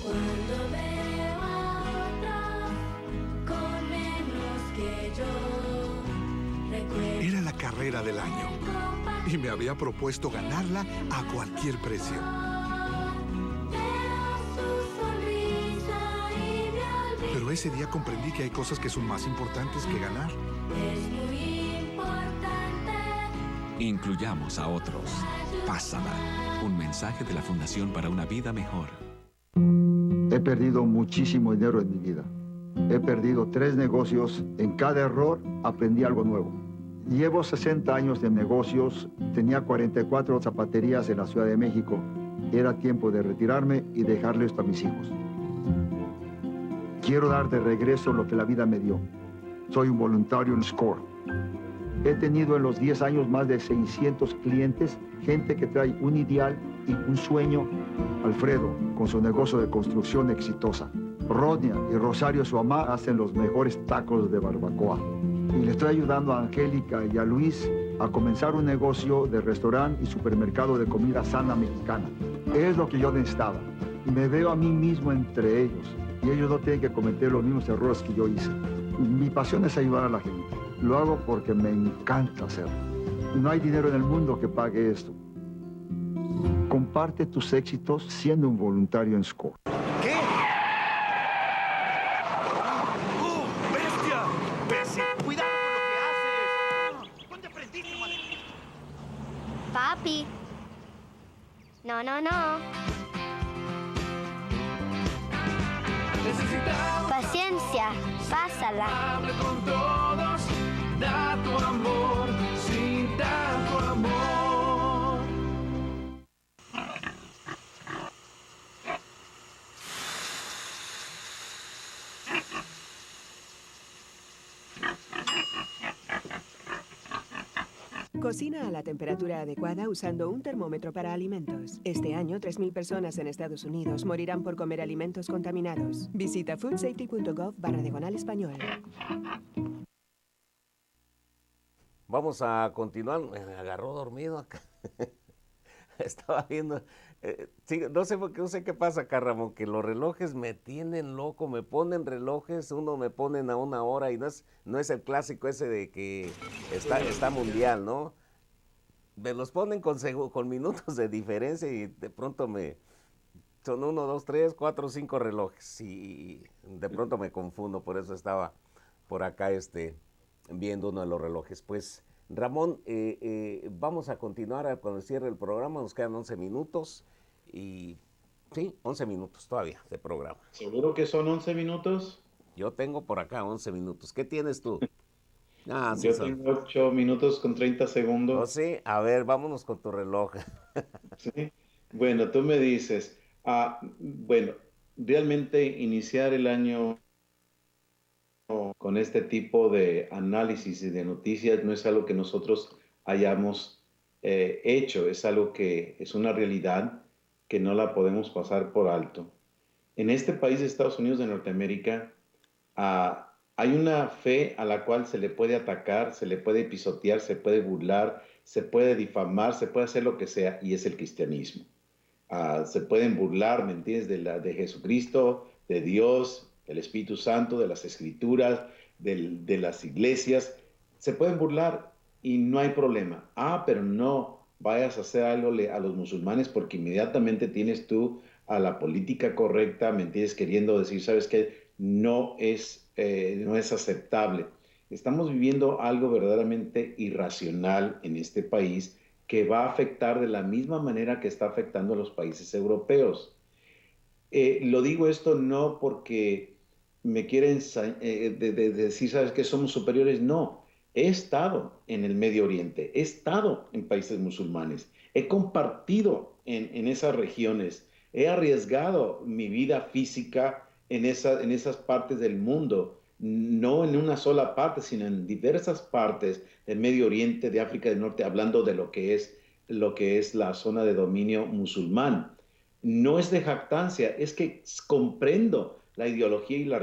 Cuando veo a otro con menos que yo, recuerdo Era la carrera del año y me había propuesto ganarla a cualquier precio. veo su sonrisa y me olvido. Pero ese día comprendí que hay cosas que son más importantes que ganar. Es muy importante. Incluyamos a otros. Pásala. Un mensaje de la Fundación para una Vida Mejor. He perdido muchísimo dinero en mi vida. He perdido 3 negocios. En cada error aprendí algo nuevo. Llevo 60 años de negocios. Tenía 44 zapaterías en la Ciudad de México. Era tiempo de retirarme y dejarle esto a mis hijos. Quiero dar de regreso lo que la vida me dio. Soy un voluntario en SCORE. He tenido en los 10 años más de 600 clientes, gente que trae un ideal y un sueño. Alfredo, con su negocio de construcción exitosa. Rodnia y Rosario, su mamá, hacen los mejores tacos de barbacoa. Y le estoy ayudando a Angélica y a Luis a comenzar un negocio de restaurante y supermercado de comida sana mexicana. Es lo que yo necesitaba. Y me veo a mí mismo entre ellos. Y ellos no tienen que cometer los mismos errores que yo hice. Mi pasión es ayudar a la gente. Lo hago porque me encanta hacerlo. No hay dinero en el mundo que pague esto. Comparte tus éxitos siendo un voluntario en SCORE. ¿Qué? ¡Bestia! ¡Bestia! ¡Cuidado con lo que haces! ¿Dónde aprendiste, Juan? Papi. No, no, no. Necesitamos Paciencia. Pásala. hable con todos, da tu amor, sin dar tu amor. Cocina a la temperatura adecuada usando un termómetro para alimentos. Este año, 3.000 personas en Estados Unidos morirán por comer alimentos contaminados. Visita foodsafety.gov/español. Vamos a continuar. Me agarró dormido acá. Estaba viendo. Sí, no sé qué pasa acá, Ramón, que los relojes me tienen loco. Me ponen relojes, uno me ponen a 1 hora y no es el clásico ese de que está mundial, ¿no? Me los ponen con minutos de diferencia y de pronto son 1, 2, 3, 4, 5 relojes y de pronto me confundo. Por eso estaba por acá viendo uno de los relojes. Pues, Ramón, vamos a continuar cuando cierre el programa. Nos quedan 11 minutos y sí, 11 minutos todavía de programa. ¿Seguro que son 11 minutos? Yo tengo por acá 11 minutos. ¿Qué tienes tú? Ah, sí Yo son. tengo 8 minutos con 30 ¿Oh, segundos. sí? A ver, vámonos con tu reloj. ¿Sí? Bueno, tú me dices, bueno, realmente iniciar el año con este tipo de análisis y de noticias no es algo que nosotros hayamos hecho, es algo que es una realidad que no la podemos pasar por alto. En este país de Estados Unidos de Norteamérica hay una fe a la cual se le puede atacar, se le puede pisotear, se puede burlar, se puede difamar, se puede hacer lo que sea, y es el cristianismo. Se pueden burlar, ¿me entiendes?, de Jesucristo, de Dios, del Espíritu Santo, de las Escrituras, de las iglesias. Se pueden burlar y no hay problema. Pero no vayas a hacer algo a los musulmanes porque inmediatamente tienes tú a la política correcta, ¿me entiendes?, queriendo decir, ¿sabes qué? No es aceptable. Estamos viviendo algo verdaderamente irracional en este país que va a afectar de la misma manera que está afectando a los países europeos. Lo digo esto no porque me quieren decir, ¿sabes qué? Somos superiores. No, he estado en el Medio Oriente, he estado en países musulmanes, he compartido en esas regiones, he arriesgado mi vida física en esas partes del mundo, no en una sola parte, sino en diversas partes del Medio Oriente, de África del Norte, hablando de lo que es la zona de dominio musulmán. No es de jactancia, es que comprendo la ideología y la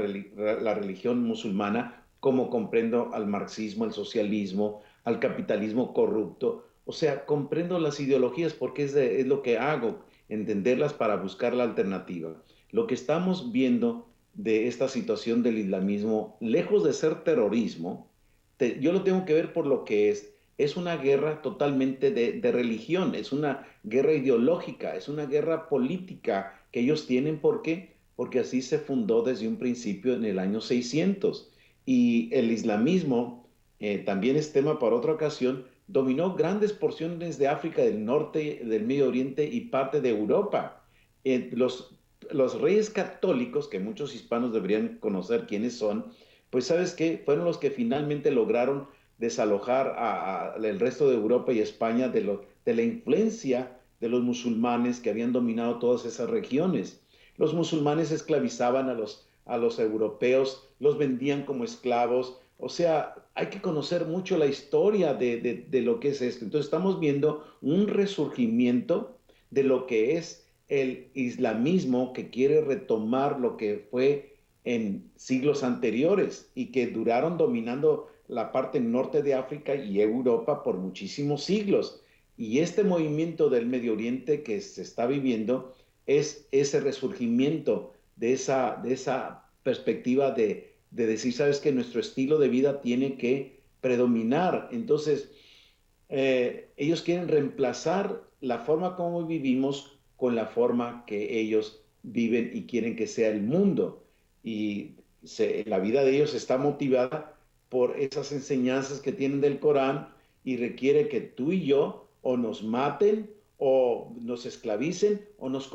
religión musulmana como comprendo al marxismo, al socialismo, al capitalismo corrupto, O sea, comprendo las ideologías porque es lo que hago, entenderlas para buscar la alternativa. Lo que estamos viendo de esta situación del islamismo, lejos de ser terrorismo, yo lo tengo que ver por lo que es una guerra totalmente de religión, es una guerra ideológica, es una guerra política que ellos tienen. ¿Por qué? Porque así se fundó desde un principio en el año 600. Y el islamismo, también es tema para otra ocasión, dominó grandes porciones de África del Norte, del Medio Oriente y parte de Europa. Los reyes católicos, que muchos hispanos deberían conocer quiénes son, pues ¿sabes qué? Fueron los que finalmente lograron desalojar al resto de Europa y España de la influencia de los musulmanes que habían dominado todas esas regiones. Los musulmanes esclavizaban a los europeos, los vendían como esclavos. O sea, hay que conocer mucho la historia de lo que es esto. Entonces estamos viendo un resurgimiento de lo que es el islamismo, que quiere retomar lo que fue en siglos anteriores y que duraron dominando la parte norte de África y Europa por muchísimos siglos. Y este movimiento del Medio Oriente que se está viviendo es ese resurgimiento de esa perspectiva de decir, sabes que nuestro estilo de vida tiene que predominar. Entonces, ellos quieren reemplazar la forma como vivimos con la forma que ellos viven y quieren que sea el mundo. Y la vida de ellos está motivada por esas enseñanzas que tienen del Corán y requiere que tú y yo o nos maten o nos esclavicen o nos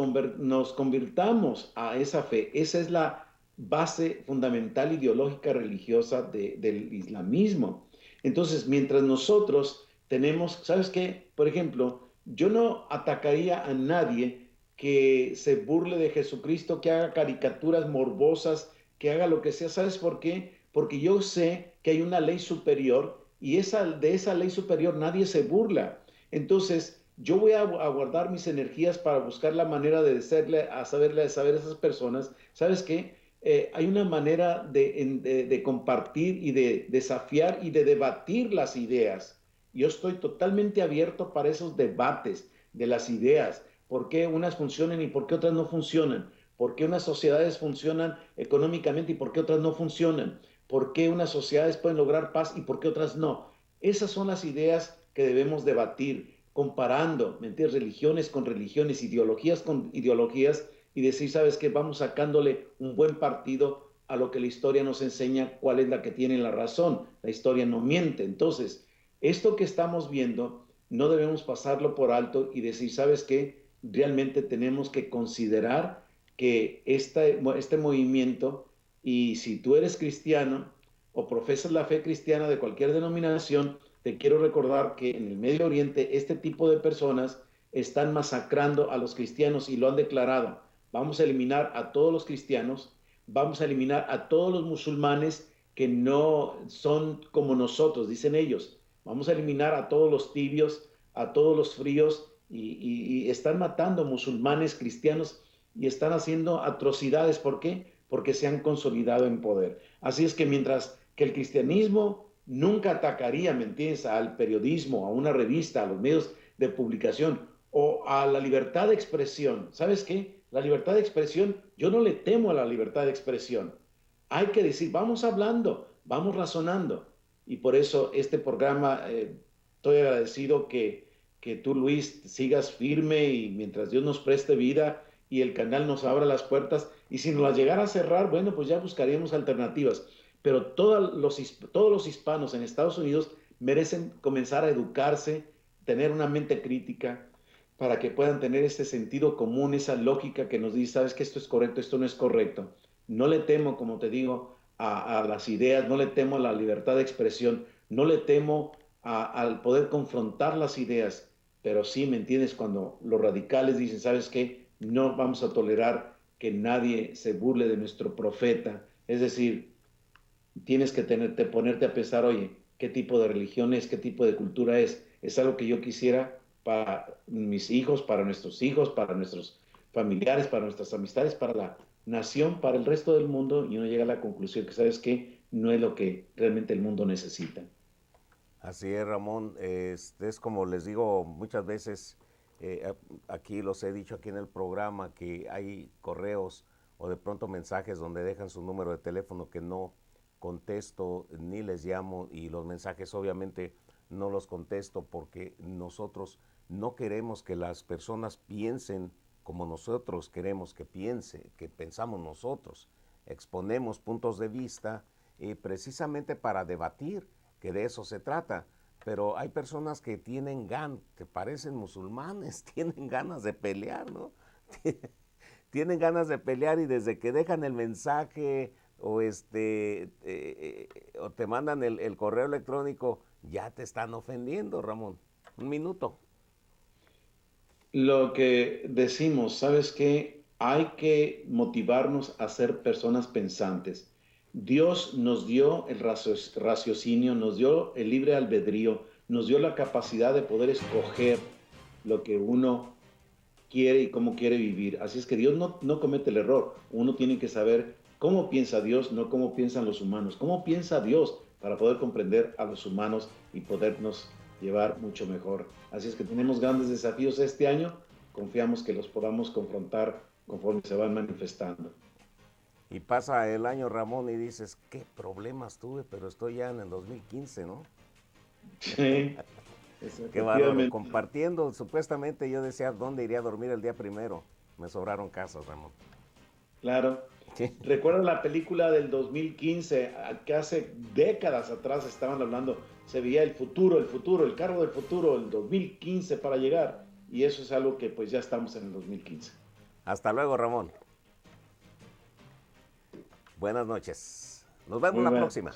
convirtamos a esa fe. Esa es la base fundamental ideológica religiosa del islamismo. Entonces, mientras nosotros tenemos, ¿sabes qué? Por ejemplo, yo no atacaría a nadie que se burle de Jesucristo, que haga caricaturas morbosas, que haga lo que sea. ¿Sabes por qué? Porque yo sé que hay una ley superior y de esa ley superior nadie se burla. Entonces, yo voy a guardar mis energías para buscar la manera de saber a esas personas, ¿sabes qué? Hay una manera de compartir y de desafiar y de debatir las ideas. Yo estoy totalmente abierto para esos debates de las ideas. ¿Por qué unas funcionan y por qué otras no funcionan? ¿Por qué unas sociedades funcionan económicamente y por qué otras no funcionan? ¿Por qué unas sociedades pueden lograr paz y por qué otras no? Esas son las ideas que debemos debatir, comparando, ¿me entiendes? Religiones con religiones, ideologías con ideologías, y decir, ¿sabes qué? Vamos sacándole un buen partido a lo que la historia nos enseña, cuál es la que tiene la razón. La historia no miente. Entonces, esto que estamos viendo, no debemos pasarlo por alto y decir, ¿sabes qué? Realmente tenemos que considerar que este movimiento, y si tú eres cristiano o profesas la fe cristiana de cualquier denominación, te quiero recordar que en el Medio Oriente este tipo de personas están masacrando a los cristianos y lo han declarado. Vamos a eliminar a todos los cristianos, vamos a eliminar a todos los musulmanes que no son como nosotros, dicen ellos. Vamos a eliminar a todos los tibios, a todos los fríos, y están matando musulmanes, cristianos, y están haciendo atrocidades. ¿Por qué? Porque se han consolidado en poder. Así es que mientras que el cristianismo nunca atacaría, ¿me entiendes?, al periodismo, a una revista, a los medios de publicación o a la libertad de expresión. ¿Sabes qué? La libertad de expresión, yo no le temo a la libertad de expresión. Hay que decir, vamos hablando, vamos razonando. Y por eso este programa, estoy agradecido que tú, Luis, sigas firme y mientras Dios nos preste vida y el canal nos abra las puertas. Y si nos las llegara a cerrar, bueno, pues ya buscaríamos alternativas. Pero todos los hispanos en Estados Unidos merecen comenzar a educarse, tener una mente crítica, para que puedan tener ese sentido común, esa lógica que nos dice, sabes que esto es correcto, esto no es correcto. No le temo, como te digo, a las ideas, no le temo a la libertad de expresión, no le temo al poder confrontar las ideas, pero sí, ¿me entiendes? Cuando los radicales dicen, ¿sabes qué? No vamos a tolerar que nadie se burle de nuestro profeta. Es decir, tienes que ponerte a pensar, oye, ¿qué tipo de religión es? ¿Qué tipo de cultura es? Es algo que yo quisiera para mis hijos, para nuestros familiares, para nuestras amistades, para la nación, para el resto del mundo, y uno llega a la conclusión que, ¿sabes qué? No es lo que realmente el mundo necesita. Así es, Ramón. Es como les digo muchas veces, aquí los he dicho aquí en el programa, que hay correos o de pronto mensajes donde dejan su número de teléfono que no contesto ni les llamo, y los mensajes obviamente no los contesto porque nosotros no queremos que las personas piensen como nosotros queremos que piense, que pensamos nosotros. Exponemos puntos de vista precisamente para debatir, que de eso se trata. Pero hay personas que tienen que parecen musulmanes, tienen ganas de pelear, ¿no? Tienen ganas de pelear, y desde que dejan el mensaje o o te mandan el correo electrónico, ya te están ofendiendo, Ramón. Un minuto. Lo que decimos, ¿sabes qué? Hay que motivarnos a ser personas pensantes. Dios nos dio el raciocinio, nos dio el libre albedrío, nos dio la capacidad de poder escoger lo que uno quiere y cómo quiere vivir. Así es que Dios no comete el error. Uno tiene que saber cómo piensa Dios, no cómo piensan los humanos. ¿Cómo piensa Dios para poder comprender a los humanos y podernos llevar mucho mejor? Así es que tenemos grandes desafíos este año. Confiamos que los podamos confrontar conforme se van manifestando. Y pasa el año, Ramón, y dices, qué problemas tuve, pero estoy ya en el 2015, ¿no? Sí. Qué bárbaro. Compartiendo, supuestamente yo decía, ¿dónde iría a dormir el día primero? Me sobraron casas, Ramón. Claro. Sí. ¿Recuerda la película del 2015? Que hace décadas atrás estaban hablando, se veía el futuro, el carro del futuro, el 2015 para llegar. Y eso es algo que pues ya estamos en el 2015. Hasta luego, Ramón. Buenas noches. Nos vemos la próxima.